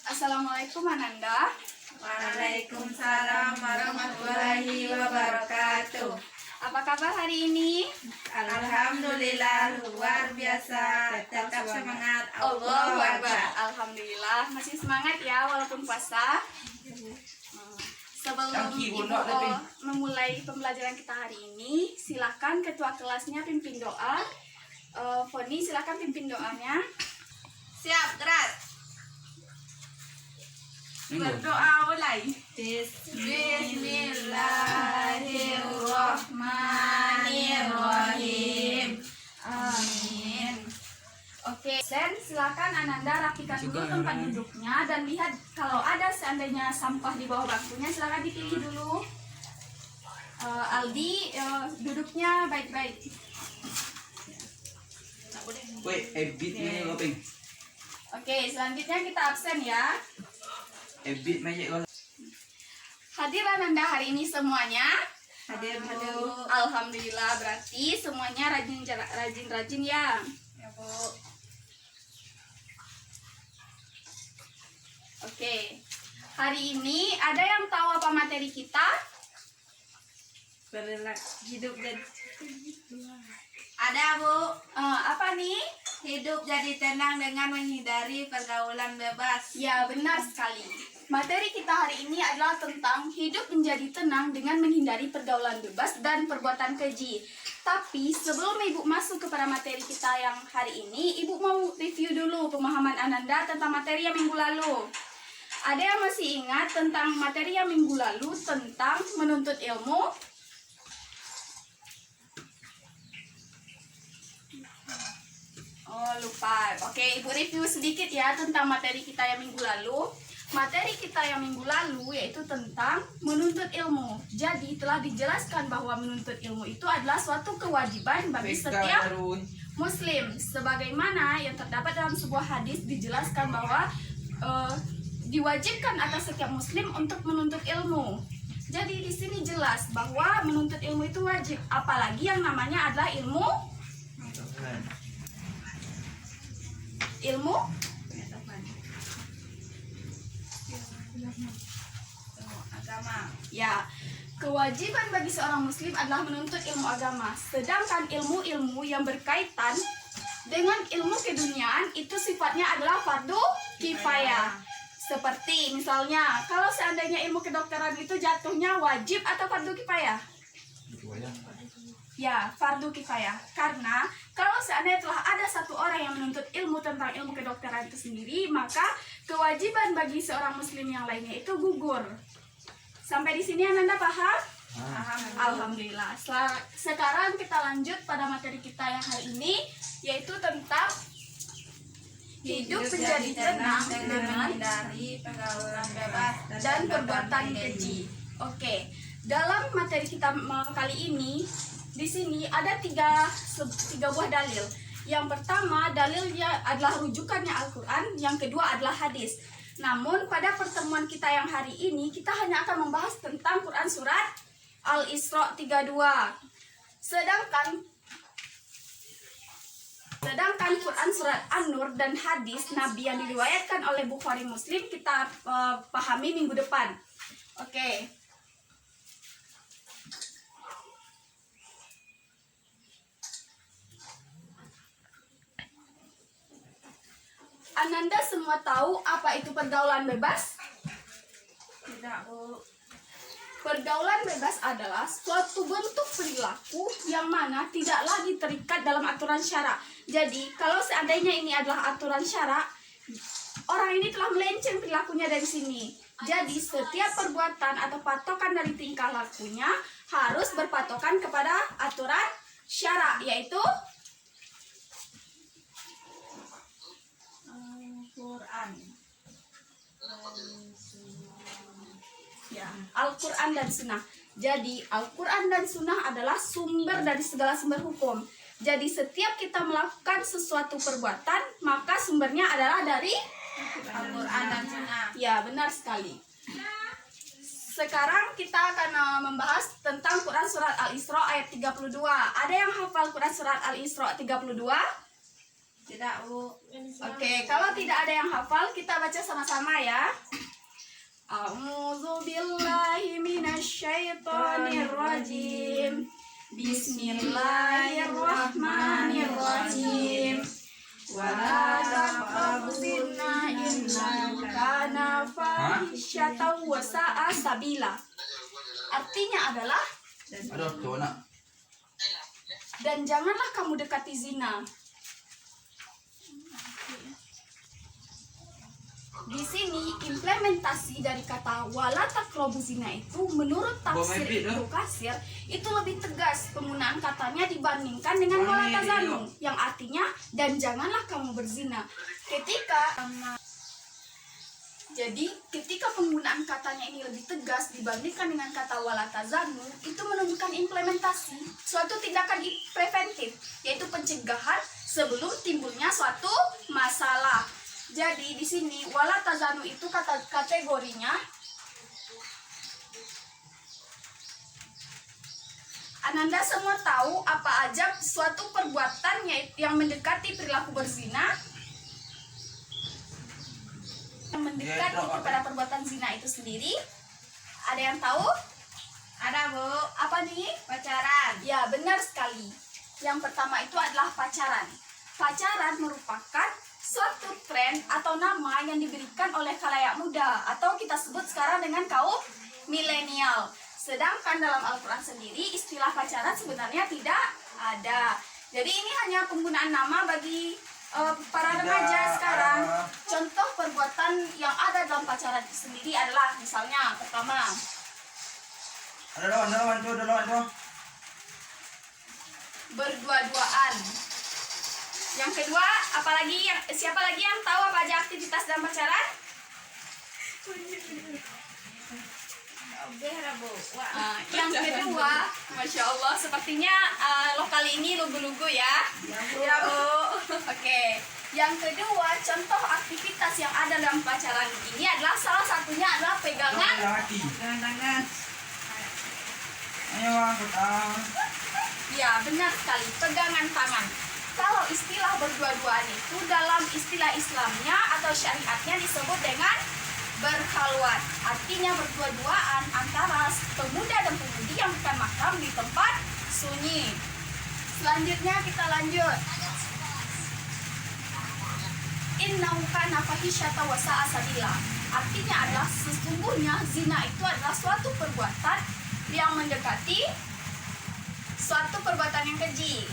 Assalamualaikum Ananda. Waalaikumsalam warahmatullahi wabarakatuh. Apa kabar hari ini? Alhamdulillah luar biasa. Tetap semangat. Allahu Akbar. Alhamdulillah masih semangat ya walaupun puasa. Sebelum Ibu memulai pembelajaran kita hari ini, silakan ketua kelasnya pimpin doa. Foni silakan pimpin doanya. Siap, gerak. Berdoa mulai. Bismillahirrahmanirrahim. Amin. Oke, Sen, silakan Ananda rapikan dulu tempat duduknya dan lihat kalau ada seandainya sampah di bawah bangkunya, silakan dipilih dulu. Aldi, duduknya baik-baik. Oke, selanjutnya kita absen ya. Hadir Ananda hari ini semuanya. Hadir, Bu. Alhamdulillah, berarti semuanya rajin ya. Ya, Bu. Oke, hari ini ada yang tahu apa materi kita? Hidup jadi ada, Bu. Apa nih? Hidup jadi tenang dengan menghindari pergaulan bebas. Ya, benar sekali. Materi kita hari ini adalah tentang hidup menjadi tenang dengan menghindari pergaulan bebas dan perbuatan keji. Tapi sebelum Ibu masuk kepada materi kita yang hari ini, Ibu mau review dulu pemahaman Ananda tentang materi yang minggu lalu. Ada yang masih ingat tentang materi yang minggu lalu tentang menuntut ilmu? Oh, lupa. Oke, Ibu review sedikit ya tentang materi kita yang minggu lalu. Materi kita yang minggu lalu yaitu tentang menuntut ilmu. Jadi telah dijelaskan bahwa menuntut ilmu itu adalah suatu kewajiban bagi setiap muslim. Sebagaimana yang terdapat dalam sebuah hadis dijelaskan bahwa diwajibkan atas setiap muslim untuk menuntut ilmu. Jadi di sini jelas bahwa menuntut ilmu itu wajib, apalagi yang namanya adalah ilmu Agama. Ya, kewajiban bagi seorang muslim adalah menuntut ilmu agama. Sedangkan ilmu-ilmu yang berkaitan dengan ilmu keduniaan itu sifatnya adalah fardu kifayah. Seperti misalnya, kalau seandainya ilmu kedokteran itu jatuhnya wajib atau fardu kifayah? Ya, fardu kifayah. Karena kalau seandainya telah ada satu orang yang menuntut ilmu tentang ilmu kedokteran itu sendiri, maka kewajiban bagi seorang muslim yang lainnya itu gugur. Sampai di sini Ananda paham? Alhamdulillah. Sekarang kita lanjut pada materi kita yang hari ini, yaitu tentang hidup menjadi tenang dengan menghindari pergaulan bebas dan perbuatan keji. Oke, dalam materi kita kali ini, di sini ada tiga buah dalil. Yang pertama, dalilnya adalah rujukannya Al-Quran. Yang kedua adalah hadis. Namun pada pertemuan kita yang hari ini, kita hanya akan membahas tentang Quran surat Al-Isra 32. Sedangkan Quran surat An-Nur dan hadis Nabi yang diriwayatkan oleh Bukhari Muslim kita pahami minggu depan. Oke. Ananda semua tahu apa itu pergaulan bebas? Tidak, Bu. Pergaulan bebas adalah suatu bentuk perilaku yang mana tidak lagi terikat dalam aturan syara. Jadi, kalau seandainya ini adalah aturan syara, orang ini telah melenceng perilakunya dari sini. Jadi, setiap perbuatan atau patokan dari tingkah lakunya harus berpatokan kepada aturan syara, yaitu Quran. ya, Al-Quran dan Sunnah. Jadi Al-Quran dan Sunnah adalah sumber dari segala sumber hukum. Jadi setiap kita melakukan sesuatu perbuatan, maka sumbernya adalah dari Al-Quran dan Sunnah. Ya, benar sekali. sekarang kita akan membahas tentang Quran Surat Al-Isra ayat 32. Ada yang hafal Quran Surat Al-Isra 32? Tidak, Bu. Oke, kalau tidak ada yang hafal, kita baca sama-sama ya. A'udzu billahi minasyaitonir rajim. Bismillahirrahmanirrahim. Wala taqrabu zina innahu kana fahisyatan wa sa'a sabila. Artinya adalah Aduh, coba nak. dan janganlah kamu dekati zina. Di sini implementasi dari kata wala taqrabu zina itu menurut tafsir Ibnu Katsir itu lebih tegas penggunaan katanya dibandingkan dengan wala tazanu yang artinya dan janganlah kamu berzina. Ketika penggunaan katanya ini lebih tegas dibandingkan dengan kata wala tazanu, itu menunjukkan implementasi suatu tindakan preventif, yaitu pencegahan sebelum timbulnya suatu masalah. Jadi di sini wala tazanu itu kategorinya Ananda semua tahu apa aja suatu perbuatan yang mendekati perilaku berzina, yang mendekati kepada perbuatan zina itu sendiri. Ada yang tahu? Ada, Bu. Apa nih? Pacaran. Ya, benar sekali. Yang pertama itu adalah pacaran. Pacaran merupakan suatu tren atau nama yang diberikan oleh khalayak muda atau kita sebut sekarang dengan kaum milenial. Sedangkan dalam Al-Quran sendiri istilah pacaran sebenarnya tidak ada. Jadi ini hanya penggunaan nama bagi para remaja sekarang. Contoh perbuatan yang ada dalam pacaran sendiri adalah misalnya pertama, Ada lawan tuh. berdua-duaan. Yang kedua, siapa lagi yang tahu apa aja aktivitas dalam pacaran? Yang kedua, Masya Allah, sepertinya lo kali ini lugu-lugu ya. Ya, Bu. Oke. Yang kedua, contoh aktivitas yang ada dalam pacaran ini adalah salah satunya adalah pegangan. Tangan. Ayo, angkat tangan. Ya, benar sekali, pegangan tangan. Kalau istilah berdua-duaan itu dalam istilah Islamnya atau syariatnya disebut dengan berkhalwat. Artinya berdua-duaan antara pemuda dan pemudi yang bukan mahram di tempat sunyi. Selanjutnya kita lanjut. Innahu kana fahisyatan wa sa'a sabila. Artinya adalah sesungguhnya zina itu adalah suatu perbuatan yang mendekati suatu perbuatan yang keji.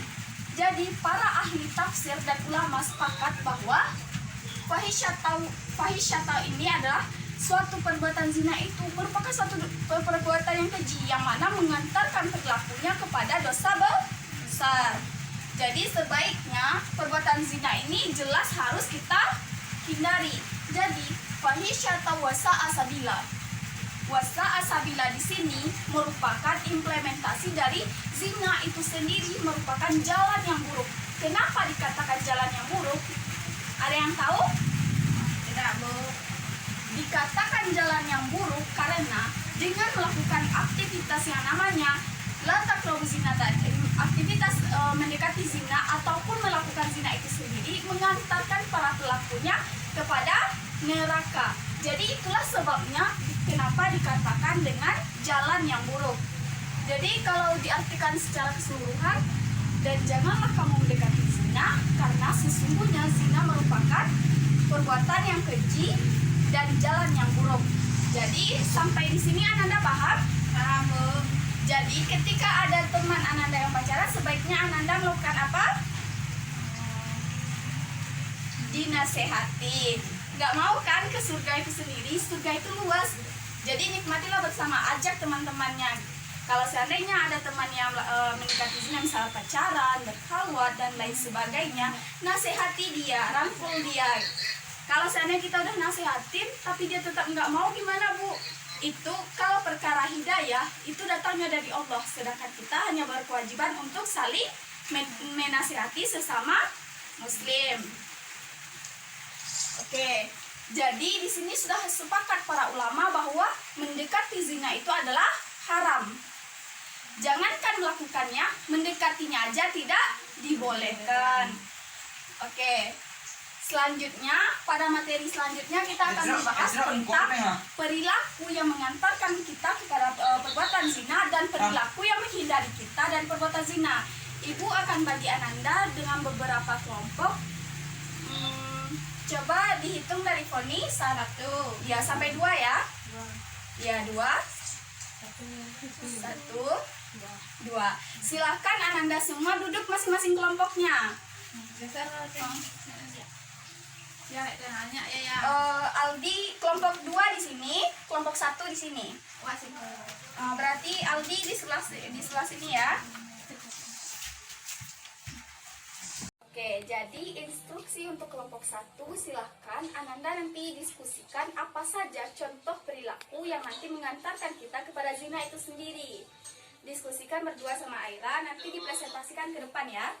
Jadi para ahli tafsir dan ulama sepakat bahwa fahisyata ini adalah suatu perbuatan zina itu merupakan suatu perbuatan yang keji yang mana mengantarkan pelakunya kepada dosa besar. Jadi sebaiknya perbuatan zina ini jelas harus kita hindari. Jadi fahisyata wasa'a sabila. Wasa'a sabila di sini merupakan implementasi dari zina itu sendiri, merupakan jalan yang buruk. Kenapa dikatakan jalan yang buruk? Ada yang tahu? Tidak, Bu. Dikatakan jalan yang buruk karena dengan melakukan aktivitas yang namanya la taqrabu zina tadi, aktivitas mendekati zina ataupun melakukan zina itu sendiri mengantarkan para pelakunya kepada neraka. Jadi itulah sebabnya kenapa dikatakan dengan jalan yang buruk. Jadi kalau diartikan secara keseluruhan, dan janganlah kamu mendekati zina karena sesungguhnya zina merupakan perbuatan yang keji dan jalan yang buruk. Jadi sampai di sini Ananda paham? Paham, Bu. Jadi ketika ada teman Ananda yang pacaran, sebaiknya Ananda melakukan apa? Dinasehatin. Nggak mau kan ke surga itu sendiri? Surga itu luas. Jadi nikmatilah bersama, ajak teman-temannya. Kalau seandainya ada teman yang mendekati zina, misalnya pacaran, berkhalwat dan lain sebagainya, nasihati dia, rangkul dia. Kalau seandainya kita udah nasihatin tapi dia tetap nggak mau, gimana, Bu? Itu kalau perkara hidayah itu datangnya dari Allah, sedangkan kita hanya berkewajiban untuk saling menasihati sesama muslim. Oke, Jadi di sini sudah sepakat para ulama bahwa mendekati zina itu adalah haram. Jangankan melakukannya, mendekatinya aja tidak dibolehkan. Oke. Selanjutnya, pada materi selanjutnya kita akan membahas tentang perilaku yang mengantarkan kita kepada perbuatan zina dan perilaku yang menghindari kita dari perbuatan zina. Ibu akan bagi Ananda dengan beberapa kelompok. Coba dihitung dari Foni 1 ya sampai 2 ya. Ya 2. 1 2. Silahkan Ananda semua duduk masing-masing kelompoknya. Ya, nanya ya. Aldi kelompok 2 di sini, kelompok 1 di sini. Berarti Aldi di sebelah sini ya. Oke, jadi instruksi untuk kelompok 1 silahkan Ananda nanti diskusikan apa saja contoh perilaku yang nanti mengantarkan kita kepada zina itu sendiri. Diskusikan berdua sama Aira, nanti dipresentasikan ke depan ya.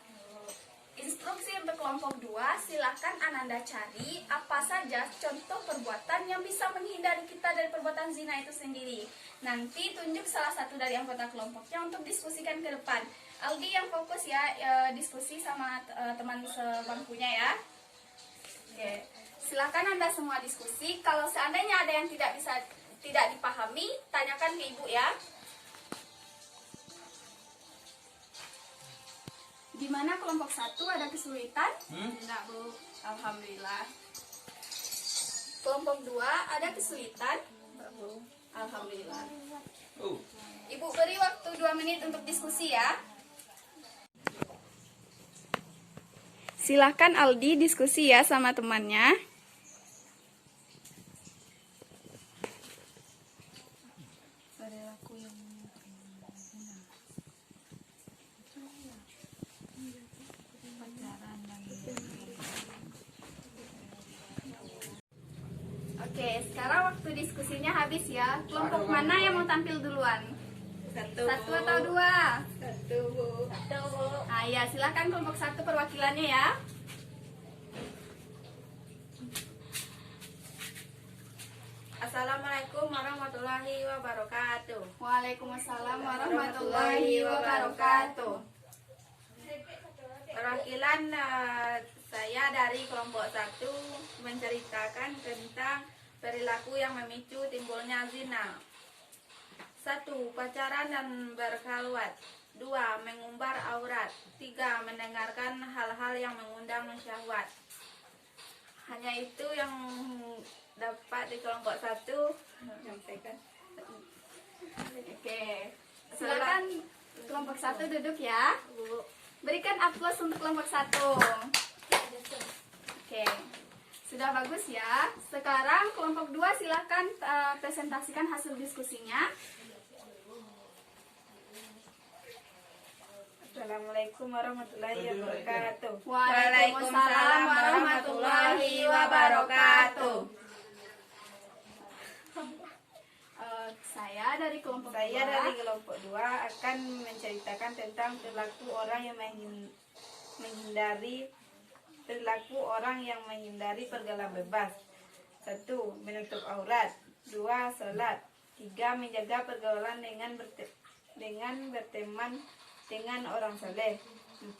Instruksi untuk kelompok 2, silahkan Ananda cari apa saja contoh perbuatan yang bisa menghindari kita dari perbuatan zina itu sendiri. Nanti tunjuk salah satu dari anggota kelompoknya untuk diskusikan ke depan. Aldi yang fokus ya, diskusi sama teman sebangkunya ya. Oke, silahkan Anda semua diskusi. Kalau seandainya ada yang tidak dipahami, tanyakan ke ibu ya. Di mana kelompok 1 ada kesulitan? Tidak, Bu. Alhamdulillah. Kelompok 2 ada kesulitan? Bu. Alhamdulillah. Ibu beri waktu 2 menit untuk diskusi ya. Silahkan Aldi diskusi ya sama temannya. Oke, sekarang waktu diskusinya habis ya. Kelompok mana yang mau tampil duluan? 1 atau 2? 1, Bu. Ya, silakan kelompok 1 perwakilannya ya. Assalamualaikum warahmatullahi wabarakatuh. Waalaikumsalam warahmatullahi wabarakatuh. Perwakilan saya dari kelompok 1 menceritakan tentang perilaku yang memicu timbulnya zina. 1. Pacaran dan berkhalwat. 2. Mengumbar aurat. 3. Mendengarkan hal-hal yang mengundang syahwat. Hanya itu yang dapat di kelompok 1 sampaikan. Oke, silakan kelompok 1 duduk ya. Berikan aplaus untuk kelompok 1. Oke, sudah bagus ya. Sekarang kelompok 2 silakan presentasikan hasil diskusinya. Assalamualaikum warahmatullahi wabarakatuh. Waalaikumsalam warahmatullahi wabarakatuh. Saya dari kelompok 2 akan menceritakan tentang perilaku orang yang menghindari pergaulan bebas. 1. Menutup aurat. 2. Salat. 3. Menjaga pergaulan dengan berteman dengan orang saleh. 4.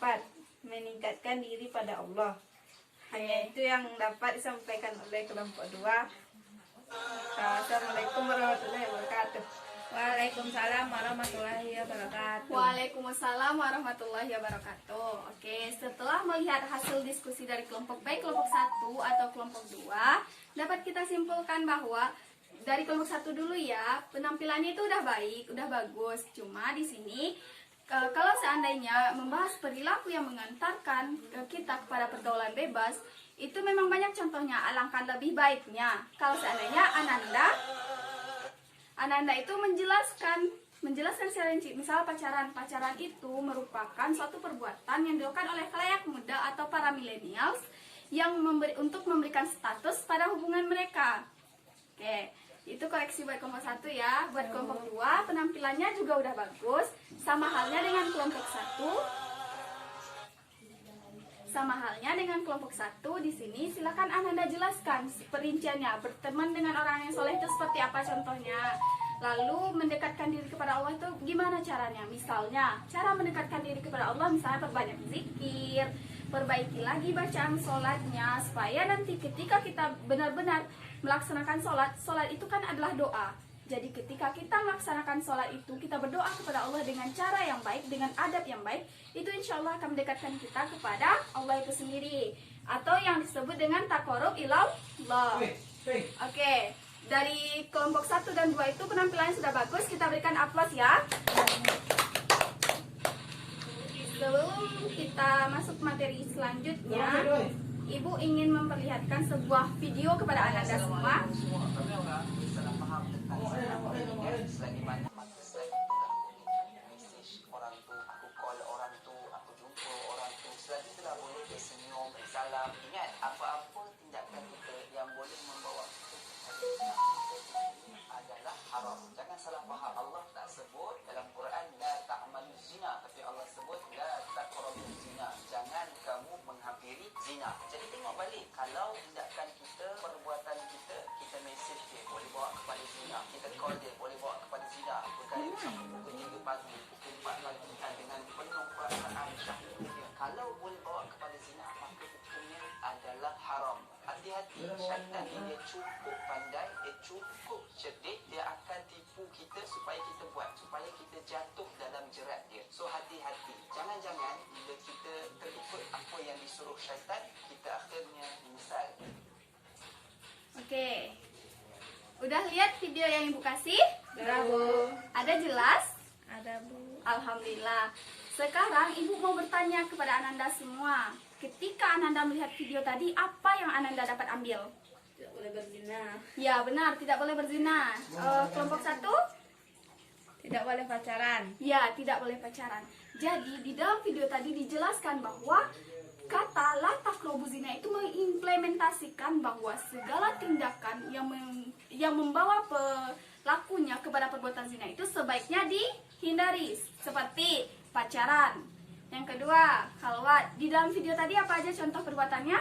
Meningkatkan diri pada Allah. Hanya itu yang dapat disampaikan oleh kelompok 2. Assalamualaikum warahmatullahi wabarakatuh. Waalaikumsalam warahmatullahi wabarakatuh. Waalaikumsalam warahmatullahi wabarakatuh. Oke, setelah melihat hasil diskusi dari kelompok baik kelompok 1 atau kelompok 2, dapat kita simpulkan bahwa dari kelompok 1 dulu ya, penampilannya itu udah baik, udah bagus. Cuma di sini kalau seandainya membahas perilaku yang mengantarkan kita kepada pergaulan bebas, itu memang banyak contohnya. Alangkah lebih baiknya kalau seandainya Ananda itu menjelaskan secara rinci. Misal pacaran itu merupakan suatu perbuatan yang dilakukan oleh khalayak muda atau para millennials yang untuk memberikan status pada hubungan mereka. Oke, itu koreksi buat kelompok 1 ya. Buat kelompok 2 penampilannya juga udah bagus, sama halnya dengan kelompok 1. Sama halnya dengan kelompok 1 di sini, silakan Ananda jelaskan perinciannya. Berteman dengan orang yang soleh itu seperti apa contohnya? Lalu mendekatkan diri kepada Allah itu gimana caranya? Misalnya, cara mendekatkan diri kepada Allah misalnya perbanyak zikir, perbaiki lagi bacaan sholatnya, supaya nanti ketika kita benar-benar melaksanakan sholat, sholat itu kan adalah doa. Jadi ketika kita melaksanakan sholat itu, kita berdoa kepada Allah dengan cara yang baik, dengan adab yang baik, itu insya Allah akan mendekatkan kita kepada Allah itu sendiri. Atau yang disebut dengan taqarrub ilallah. Oke, dari kelompok 1 dan 2 itu penampilannya sudah bagus, kita berikan aplaus ya. Sebelum kita masuk materi selanjutnya, Ibu ingin memperlihatkan sebuah video kepada Ananda semua. Selagi mana maka selagi itu aku message orang tu, aku call orang tu, aku jumpa orang tu, selagi itulah boleh dia senyum, bersalam. Ingat, apa-apa tindakan kita yang boleh membawa kita adalah haram. Jangan salah faham. Allah tak sebut dalam Quran la ta'malu zina, tapi Allah sebut la taqrabu zina. Jangan kamu menghampiri zina. Jadi tengok balik, kalau tindakan kita, perbuatan kita, kita message dia boleh bawa kepada zina, kita call dia boleh bawa kepada zina. Berkali sampai pukul 3 pagi, pukul 4 pagi dengan penuh perasaan syahwat. Kalau boleh bawa kepada zina, maka hukumnya adalah haram. Hati-hati, syaitan ni dia cukup pandai, dia cukup cerdik, dia akan tipu kita supaya kita buat, supaya kita jatuh dalam jerat dia. So hati-hati, jangan-jangan bila kita terikut apa yang disuruh syaitan, kita akhirnya menyesal. Oke, udah lihat video yang Ibu kasih? Sudah, Bu. Ada jelas? Ada, Bu. Alhamdulillah. Sekarang Ibu mau bertanya kepada Ananda semua. Ketika Ananda melihat video tadi, apa yang Ananda dapat ambil? Tidak boleh berzina. Ya benar, tidak boleh berzina. Kelompok 1? Tidak boleh pacaran. Ya, tidak boleh pacaran. Jadi di dalam video tadi dijelaskan bahwa kata la taqrabu zina itu mengimplementasikan bahwa segala tindakan yang membawa pelakunya kepada perbuatan zina itu sebaiknya dihindari, seperti pacaran. Yang kedua, khalwat. Di dalam video tadi apa aja contoh perbuatannya?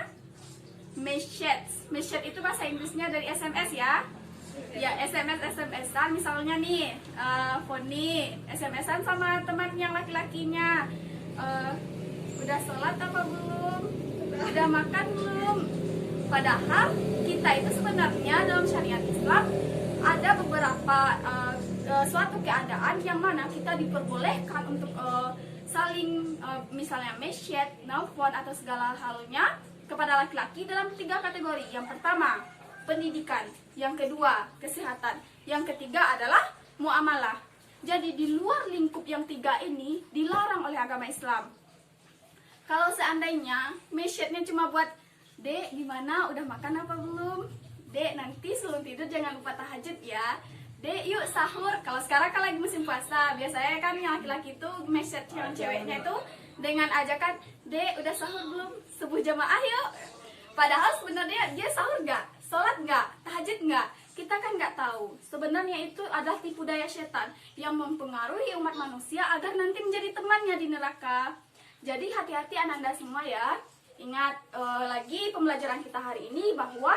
Message. Message itu bahasa Inggrisnya dari SMS ya. Ya, SMS-an misalnya nih, Foni SMS-an sama teman yang laki-lakinya. Udah sholat apa belum? Udah makan belum? Padahal kita itu sebenarnya dalam syariat Islam ada beberapa suatu keadaan yang mana kita diperbolehkan untuk saling misalnya message, nelfon atau segala halnya kepada laki-laki dalam 3 kategori. Yang pertama, pendidikan. Yang kedua, kesehatan. Yang ketiga adalah muamalah. Jadi di luar lingkup yang 3 ini dilarang oleh agama Islam. Kalau seandainya message-nya cuma buat, "Dek, gimana? Udah makan apa belum? Dek, nanti sebelum tidur jangan lupa tahajud ya. Dek, yuk sahur." Kalau sekarang kan lagi musim puasa, biasanya kan yang laki-laki itu message yang ceweknya itu dengan ajakan, "Dek, udah sahur belum? Subuh jamaah yuk." Padahal sebenarnya dia sahur nggak? Sholat nggak? Tahajud nggak? Kita kan nggak tahu. Sebenarnya itu adalah tipu daya setan yang mempengaruhi umat manusia agar nanti menjadi temannya di neraka. Jadi hati-hati Ananda semua ya. Ingat lagi pembelajaran kita hari ini bahwa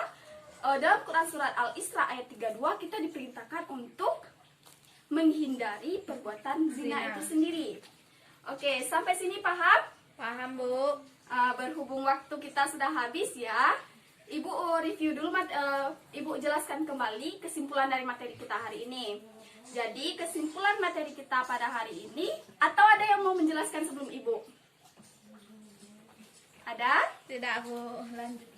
dalam Quran surat Al-Isra ayat 32 kita diperintahkan untuk menghindari perbuatan zina itu sendiri. Oke, sampai sini paham? Paham, Bu. Berhubung waktu kita sudah habis ya, Ibu review dulu, Ibu jelaskan kembali kesimpulan dari materi kita hari ini. Jadi kesimpulan materi kita pada hari ini, atau ada yang mau menjelaskan sebelum Ibu? Ada? Tidak, Bu. Lanjut.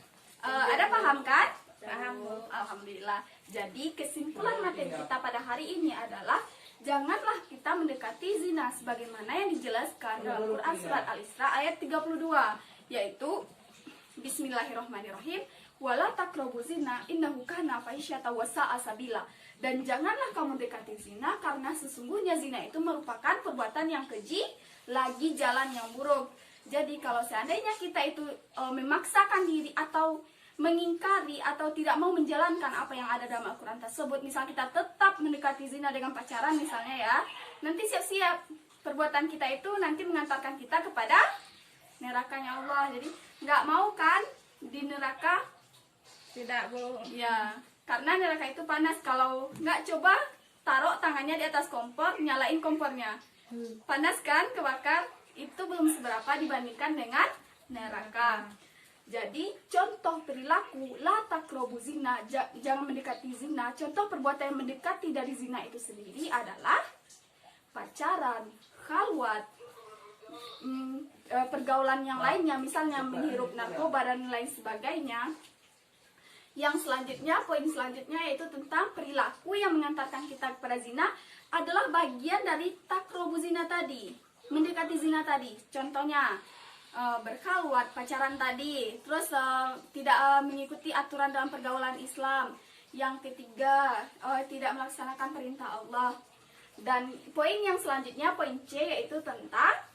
Ada paham kan? Paham, Bu. Alhamdulillah. Jadi kesimpulan materi kita pada hari ini adalah janganlah kita mendekati zina sebagaimana yang dijelaskan dalam Quran surat Al-Isra ayat 32, yaitu Bismillahirrahmanirrahim, wala taqrabu zina innahu kana fahisyatan wa sa'a sabila. Dan janganlah kamu dekati zina karena sesungguhnya zina itu merupakan perbuatan yang keji lagi jalan yang buruk. Jadi kalau seandainya kita itu memaksakan diri atau mengingkari atau tidak mau menjalankan apa yang ada dalam Al-Quran tersebut, misal kita tetap mendekati zina dengan pacaran misalnya ya, nanti siap-siap perbuatan kita itu nanti mengantarkan kita kepada nerakanya Allah. Jadi nggak mau kan di neraka? Tidak, Bu. Ya, karena neraka itu panas. Kalau nggak coba taruh tangannya di atas kompor, nyalain kompornya. Panas kan, kebakar. Itu belum seberapa dibandingkan dengan neraka. Jadi contoh perilaku la taqrabu zina, jangan mendekati zina. Contoh perbuatan yang mendekati dari zina itu sendiri adalah pacaran, khalwat, pergaulan yang lainnya, misalnya menghirup narkoba dan lain sebagainya. Yang selanjutnya, poin selanjutnya yaitu tentang perilaku yang mengantarkan kita kepada zina adalah bagian dari taqrabu zina tadi, mendekati zina tadi. Contohnya berkhalwat, pacaran tadi, terus tidak mengikuti aturan dalam pergaulan Islam. Yang ketiga, tidak melaksanakan perintah Allah. Dan poin yang selanjutnya, poin C, yaitu tentang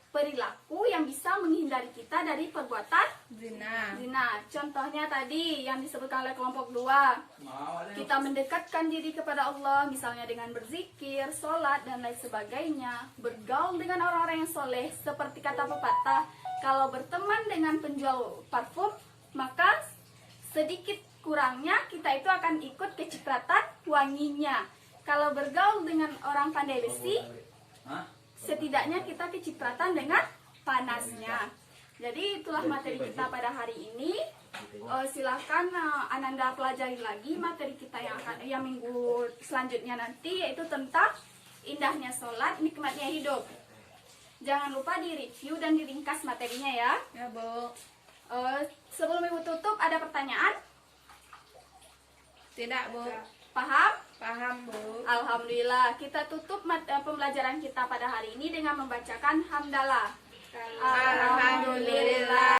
perilaku yang bisa menghindari kita dari perbuatan Zina. zina. Contohnya tadi yang disebutkan oleh kelompok 2, kita mendekatkan diri kepada Allah, misalnya dengan berzikir, sholat, dan lain sebagainya. Bergaul dengan orang-orang yang soleh, seperti kata pepatah, kalau berteman dengan penjual parfum, maka sedikit kurangnya kita itu akan ikut kecipratan wanginya. Kalau bergaul dengan orang pandai besi, setidaknya kita kecipratan dengan panasnya. Jadi itulah materi kita pada hari ini. Silahkan Ananda pelajari lagi materi kita yang minggu selanjutnya nanti, yaitu tentang indahnya sholat, nikmatnya hidup. Jangan lupa di-review dan diringkas materinya ya. Ya, Bu. Sebelum ibu tutup, ada pertanyaan? Tidak, Bu. Paham? Paham, Bu. Alhamdulillah. Kita tutup pembelajaran kita pada hari ini dengan membacakan hamdalah. Alhamdulillah.